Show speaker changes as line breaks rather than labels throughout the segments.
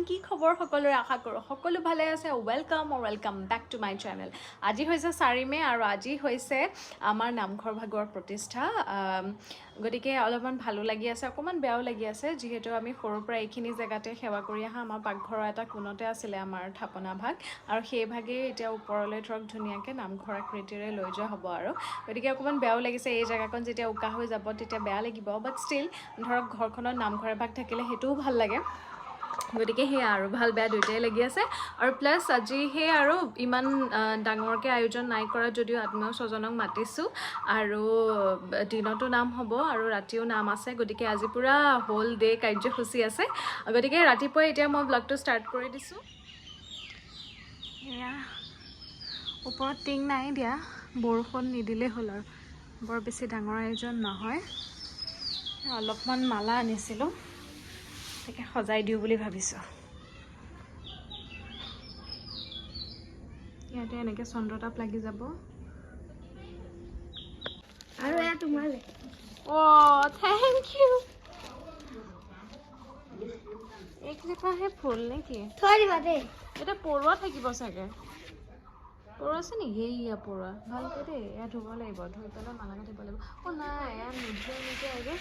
কি খবৰ সকলোৰে আশা কৰোঁ সকলো ভালে আছে welcome back to my channel আজি হৈছে 4 মে আৰু আজি হৈছে আমাৰ নামঘৰ ভাগৰ প্ৰতিষ্ঠা গতিকে অলপমান ভালো লাগি আছে অকমান বেয়াও লাগি আছে যিহেতু আমি সৰুৰ পৰা এইখিনি জেগাতে সেৱা কৰি আহা আমাৰ পাকঘৰৰ এটা কোণতে আছিলে আমাৰ থাপনা ভাগ আৰু সেই ভাগে এতিয়া ওপৰলৈ ধৰক ধুনীয়াকৈ নামঘৰ আকৃতিৰে লৈ যোৱা হ'ব আৰু গতিকে অকমান বেয়াও লাগিছে এই জেগাখন যেতিয়া উকা হৈ যাব তেতিয়া বেয়া লাগিব বাট ষ্টিল ধৰক ঘৰখনত নামঘৰ ভাগ থাকিলে সেইটোও ভাল লাগে গতিকে সেয়া আৰু ভাল বেয়া দুইটাই লাগি আছে আৰু প্লাছ আজি সেই আৰু ইমান ডাঙৰকৈ আয়োজন নাই কৰা যদিও আত্মীয় স্বজনক মাতিছোঁ আৰু দিনতো নাম হ'ব আৰু ৰাতিও নাম আছে গতিকে আজি পুৰা হোল ডে কাৰ্যসূচী আছে গতিকে ৰাতিপুৱাই এতিয়া মই ব্লগটো ষ্টাৰ্ট কৰি দিছোঁ এয়া ওপৰত টিং নাই দিয়া বৰষুণ নিদিলেই হ'ল আৰু বৰ বেছি ডাঙৰ আয়োজন নহয় অলপমান মালা আনিছিলোঁ তাকে সজাই দিওঁ বুলি ভাবিছোঁ ইয়াতে এনেকৈ চন্দ্ৰতাপ লাগি যাব
আৰু এয়া তোমালে
অ' থেংক ইউ এইকেইটাহে ফুল নেকি
থৈ দিবা দেই
এটা পৰুৱা থাকিব চাগে পৰুৱা আছে নেকি এয়া পৰুৱা ভালকৈ দেই এয়া ধুব লাগিব ধুই পেলাই মালা গাঠিব লাগিব অ' নাই এয়া নুধুৱে নেকি আগে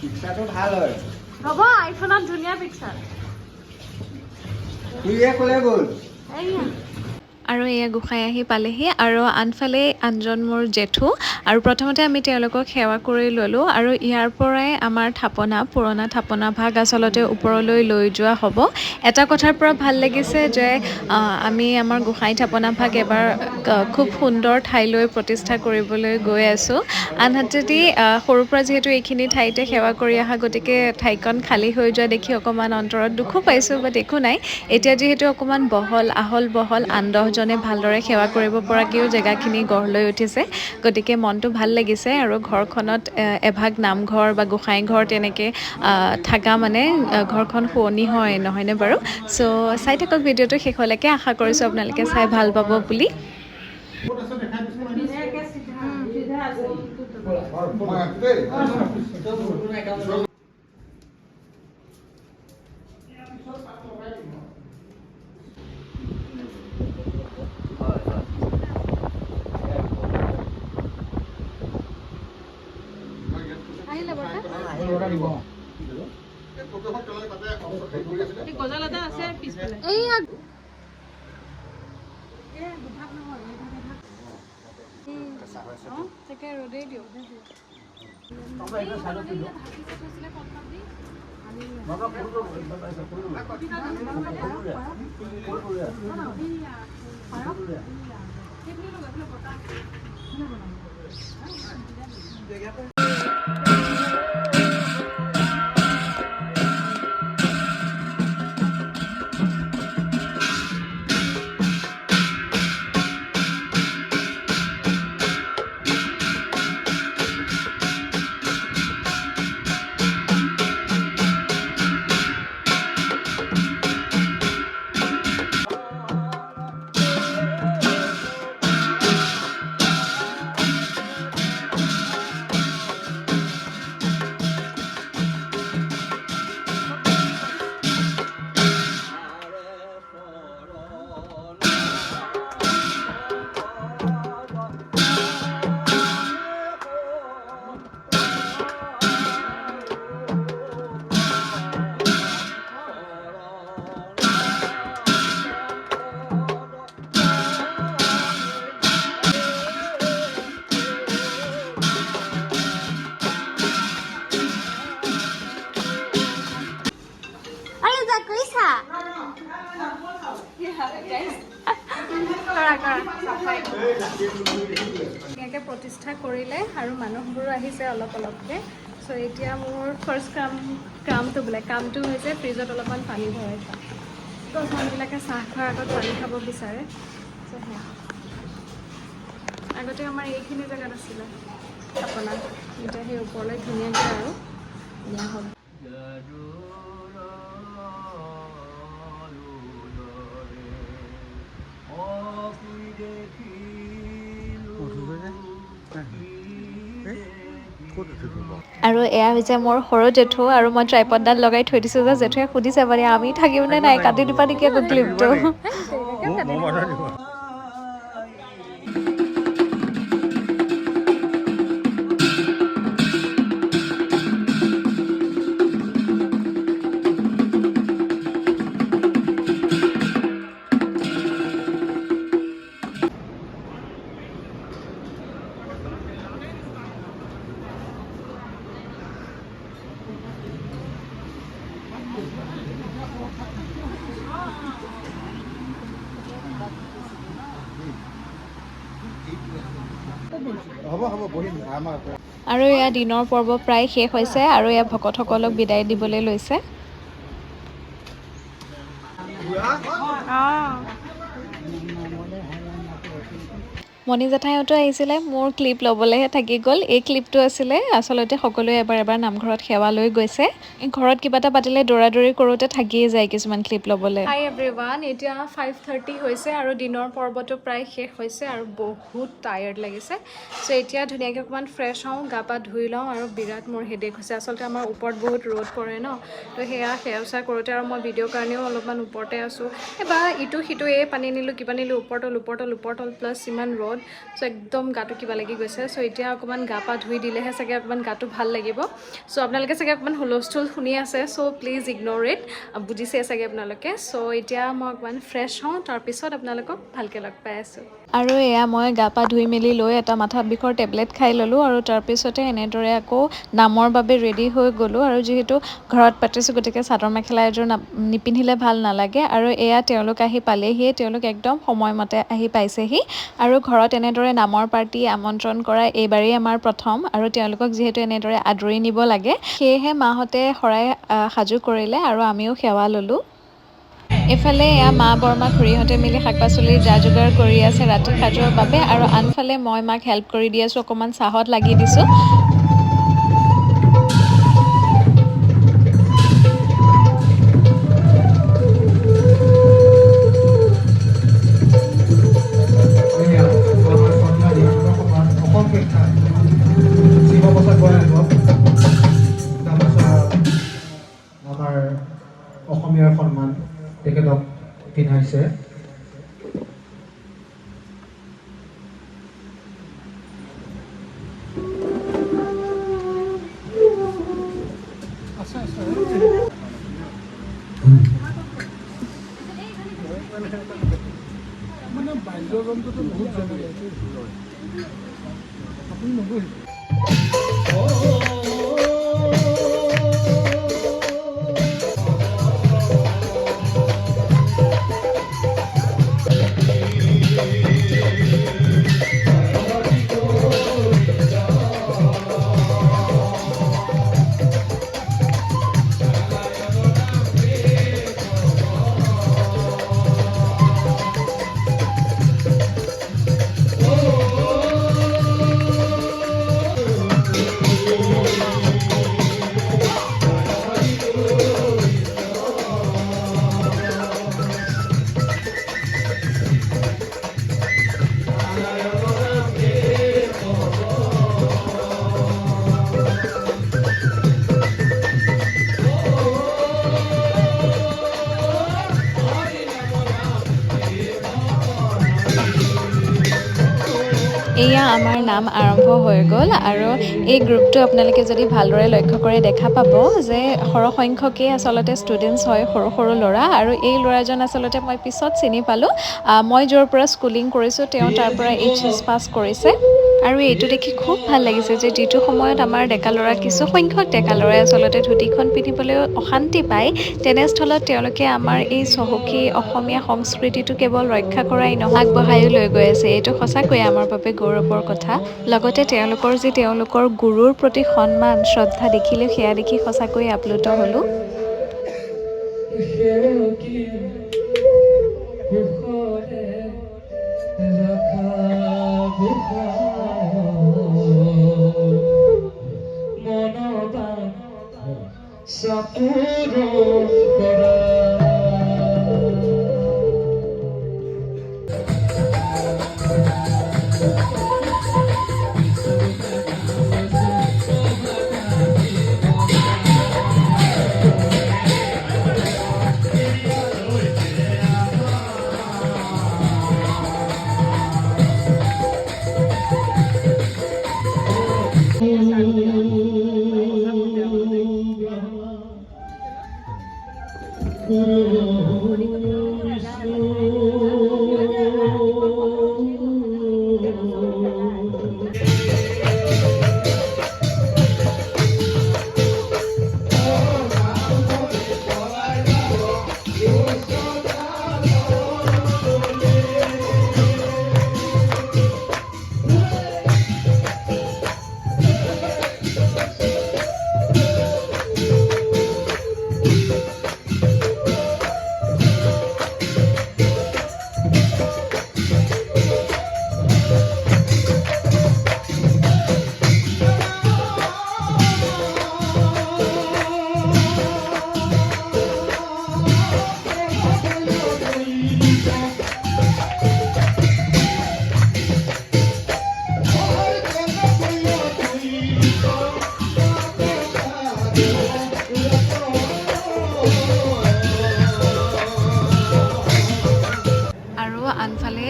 পিকচাৰটো ভাল হয়
হ'ব আইফোনত ধুনীয়া পিকচাৰ
তুইয়ে ক'লে গ'ল
এইয়া আৰু এয়া গোসাঁই আহি পালেহি আৰু আনফালে আনজন মোৰ জেঠু আৰু প্ৰথমতে আমি তেওঁলোকক সেৱা কৰি ল'লোঁ আৰু ইয়াৰ পৰাই আমাৰ থাপনা পুৰণা থাপনা ভাগ আচলতে ওপৰলৈ লৈ যোৱা হ'ব এটা কথাৰ পৰা ভাল লাগিছে যে আমি আমাৰ গোসাঁই থাপনা ভাগ এবাৰ খুব সুন্দৰ ঠাইলৈ প্ৰতিষ্ঠা কৰিবলৈ গৈ আছোঁ আনহাতেদি সৰুৰ পৰা যিহেতু এইখিনি ঠাইতে সেৱা কৰি অহা গতিকে ঠাইকণ খালী হৈ যোৱা দেখি অকণমান অন্তৰত দুখো পাইছোঁ বাট একো নাই এতিয়া যিহেতু অকণমান আহল বহল জনে ভালদৰে সেৱা কৰিব পৰাকৈও জেগাখিনি গঢ় লৈ উঠিছে গতিকে মনটো ভাল লাগিছে আৰু ঘৰখনত এভাগ নামঘৰ বা গোসাঁই ঘৰ তেনেকৈ থাকা মানে ঘৰখন শুৱনি হয় নহয়নে বাৰু চ' চাই থাকক ভিডিঅ'টো শেষলৈকে আশা কৰিছোঁ আপোনালোকে চাই ভাল পাব বুলি গজালতা আছে পিছফালে এইয়া তাকে ৰ'দেই দিওঁ ধুনীয়াকৈ প্ৰতিষ্ঠা কৰিলে আৰু মানুহবোৰো আহিছে অলপ অলপকৈ। চ' এতিয়া মোৰ ফাৰ্ষ্ট কামটো হৈছে ফ্ৰিজত অলপমান পানী ভৰাই থোৱা। তো মানুহবিলাকে চাহ খোৱাৰ আগত পানী খাব বিচাৰে। চ' সেয়া আগতে আমাৰ এইখিনি জেগাত আছিলে থাপনা, এতিয়া সেই ওপৰলৈ ধুনীয়াকৈ আৰু দিয়া হ'ল। আৰু এয়া হৈছে মোৰ সৰু জেঠু, আৰু মই ট্ৰাইপডডাল লগাই থৈ দিছোঁ যে জেঠুৱে সুধিছে মানে আমি থাকিমনে নাই, কাটি দিবা নেকি আকৌ ক্লিপটো।
হ'ব বহিম আমাৰ
আৰু এয়া দিনৰ পৰ্ব প্ৰায় শেষ হৈছে আৰু এয়া ভকতসকলক বিদায় দিবলৈ লৈছে। মণি জেঠাইহঁতো আহিছিলে, মোৰ ক্লিপ ল'বলৈহে থাকি গ'ল। এই ক্লিপটো আছিলে আচলতে সকলোৱে এবাৰ নামঘৰত সেৱা লৈ গৈছে। ঘৰত কিবা এটা পাতিলে দৌৰা-দৌৰি কৰোঁতে থাকিয়ে যায় কিছুমান ক্লিপ ল'বলৈ। হাই এভৰিৱান, এতিয়া 5:30 হৈছে আৰু দিনৰ পৰ্বটো প্ৰায় শেষ হৈছে আৰু বহুত টায়াৰ্ড লাগিছে। চ' এতিয়া ধুনীয়াকৈ অকণমান ফ্ৰেছ হওঁ, গা পা ধুই লওঁ, আৰু বিৰাট মোৰ হেডেক হৈছে। আচলতে আমাৰ ওপৰত বহুত ৰ'দ পৰে ন, তো সেয়া কৰোঁতে আৰু মই ভিডিঅ'ৰ কাৰণেও অলপমান ওপৰতে আছোঁ। এবাৰ ইটো সিটো পানী নিলোঁ, কিবা নিলোঁ, ওপৰতল প্লাছ ইমান ৰ'দ। চ' একদম গাটো কিবা লাগি গৈছে। চ' এতিয়া অকণমান গা পা ধুই দিলেহে চাগে অকণমান গাটো ভাল লাগিব। চ' আপোনালোকে চাগে অকণমান হুলস্থুল শুনি আছে, চ' প্লিজ ইগন'ৰ ইট, বুজিছে চাগে আপোনালোকে। চ' এতিয়া মই অকণমান ফ্ৰেছ হওঁ, তাৰপিছত আপোনালোকক ভালকৈ লগ পাই আছোঁ। আৰু এয়া মই গা পা ধুই মেলি লৈ এটা মাথা বিষৰ টেবলেট খাই ল'লোঁ, আৰু তাৰপিছতে এনেদৰে আকৌ নামৰ বাবে ৰেডি হৈ গ'লোঁ। আৰু যিহেতু ঘৰত পাতিছোঁ, গতিকে চাদৰ মেখেলা এযোৰ নিপিন্ধিলে ভাল নালাগে। আৰু এয়া তেওঁলোক আহি পালেহিয়ে, তেওঁলোক একদম সময়মতে আহি পাইছেহি। আৰু ঘৰত এনেদৰে নামৰ পাৰ্টি আমন্ত্ৰণ কৰা এইবাৰেই আমাৰ প্ৰথম, আৰু তেওঁলোকক যিহেতু এনেদৰে আদৰি নিব লাগে, সেয়েহে মাহঁতে শৰাই সাজু কৰিলে আৰু আমিও সেৱা ল'লোঁ। এইফালে এয়া মা বৰমা খুৰীহঁতে মিলি শাক পাচলিৰ যা যোগাৰ কৰি আছে ৰাতি সাজৰ বাবে, আৰু আনফালে মই মাক হেল্প কৰি দি আছোঁ, অকণমান চাহত লাগি দিছোঁ।
আমাৰ অসমীয়াৰ সন্মান তেখেতক পিন্ধাইছে। মানে বাদ্যযন্ত্ৰটো বহুত জৰুৰী। আপুনি নবহিব।
এয়া আমাৰ নাম আৰম্ভ হৈ গ'ল, আৰু এই গ্ৰুপটো আপোনালোকে যদি ভালদৰে লক্ষ্য কৰি দেখা পাব যে সৰহসংখ্যকেই আচলতে ষ্টুডেণ্টছ হয়, সৰু সৰু ল'ৰা। আৰু এই ল'ৰাজন আচলতে মই পিছত চিনি পালোঁ, মই য'ৰ পৰা স্কুলিং কৰিছোঁ তেওঁ তাৰ পৰা HS পাছ কৰিছে। আৰু এইটো দেখি খুব ভাল লাগিছে যে যিটো সময়ত আমাৰ ডেকা ল'ৰা কিছু সংখ্যক ডেকা ল'ৰাই আচলতে ধুতিখন পিন্ধিবলৈ অশান্তি পায়, তেনেস্থলত তেওঁলোকে আমাৰ এই চহকী অসমীয়া সংস্কৃতিটো কেৱল ৰক্ষা কৰাই নহয়, আগবঢ়াইও লৈ গৈ আছে। এইটো সঁচাকৈয়ে আমাৰ বাবে গৌৰৱৰ কথা। লগতে তেওঁলোকৰ যি তেওঁলোকৰ গুৰুৰ প্ৰতি সন্মান শ্ৰদ্ধা দেখিলে সেয়া দেখি সঁচাকৈয়ে আপ্লুত হ'লোঁ। আনফালে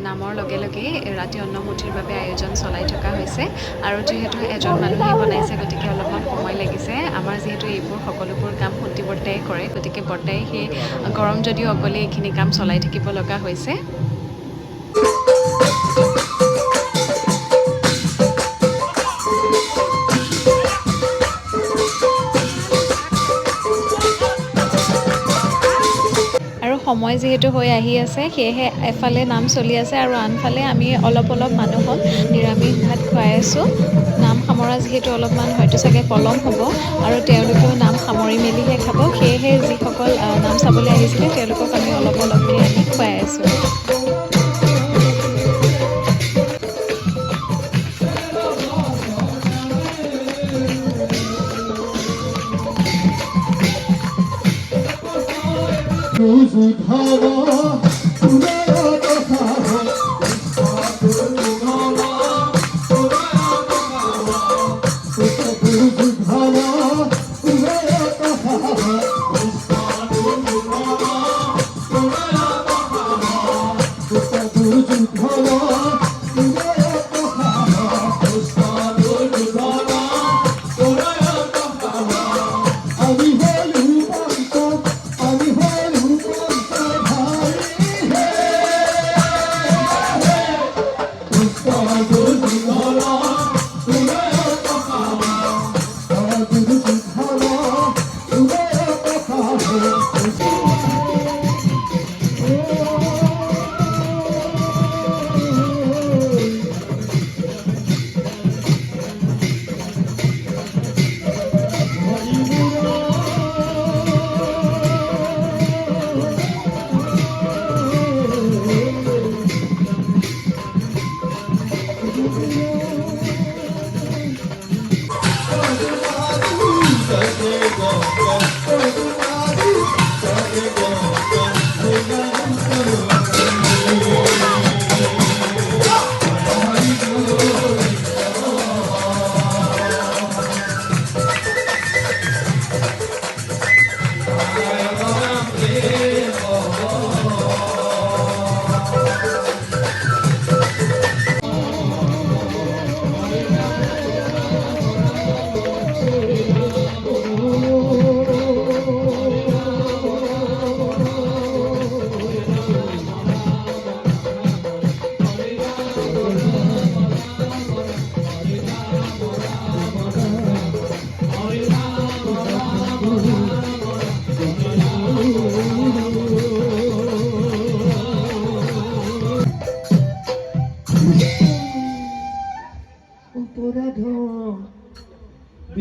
নামৰ লগে লগে ৰাতি অন্নমুঠিৰ বাবে আয়োজন চলাই থকা হৈছে আৰু যিহেতু এজন মানুহেই বনাইছে গতিকে অলপমান সময় লাগিছে। আমাৰ যিহেতু এইবোৰ সকলোবোৰ কাম সুঁতি বৰ্তাই কৰে, গতিকে বৰ্তাই সেই গৰম যদিও অকলে এইখিনি কাম চলাই থাকিব লগা হৈছে। সময় যিহেতু হৈ আহি আছে সেয়েহে এফালে নাম চলি আছে আৰু আনফালে আমি অলপ মানুহক নিৰামিষ ভাত খুৱাই আছোঁ। নাম সামৰা যিহেতু অলপমান হয়তো চাগে পলম হ'ব আৰু তেওঁলোকেও নাম সামৰি মেলিহে খাব, সেয়েহে যিসকল নাম চাবলৈ আহিছিলে তেওঁলোকক আমি অলপকৈ আনি খুৱাই আছোঁ।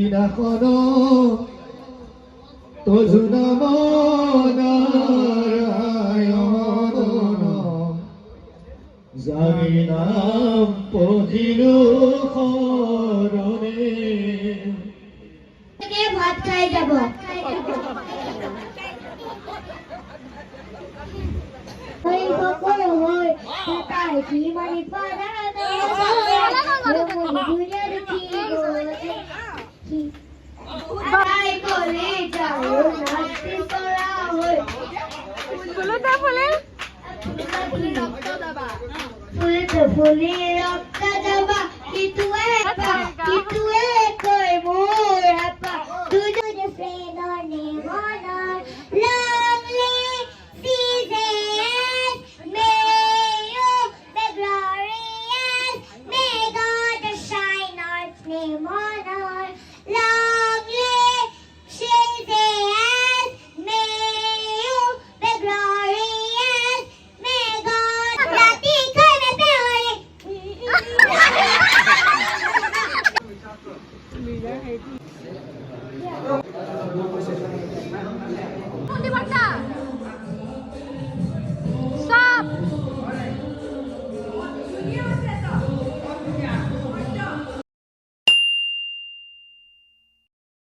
দিনাখন তজুনা মনাৰায়ণ জানি নাম পঢ়িলো শৰণে
ভাত খাই যাব ফুলি ৰক্ত যাবা কিটোৱে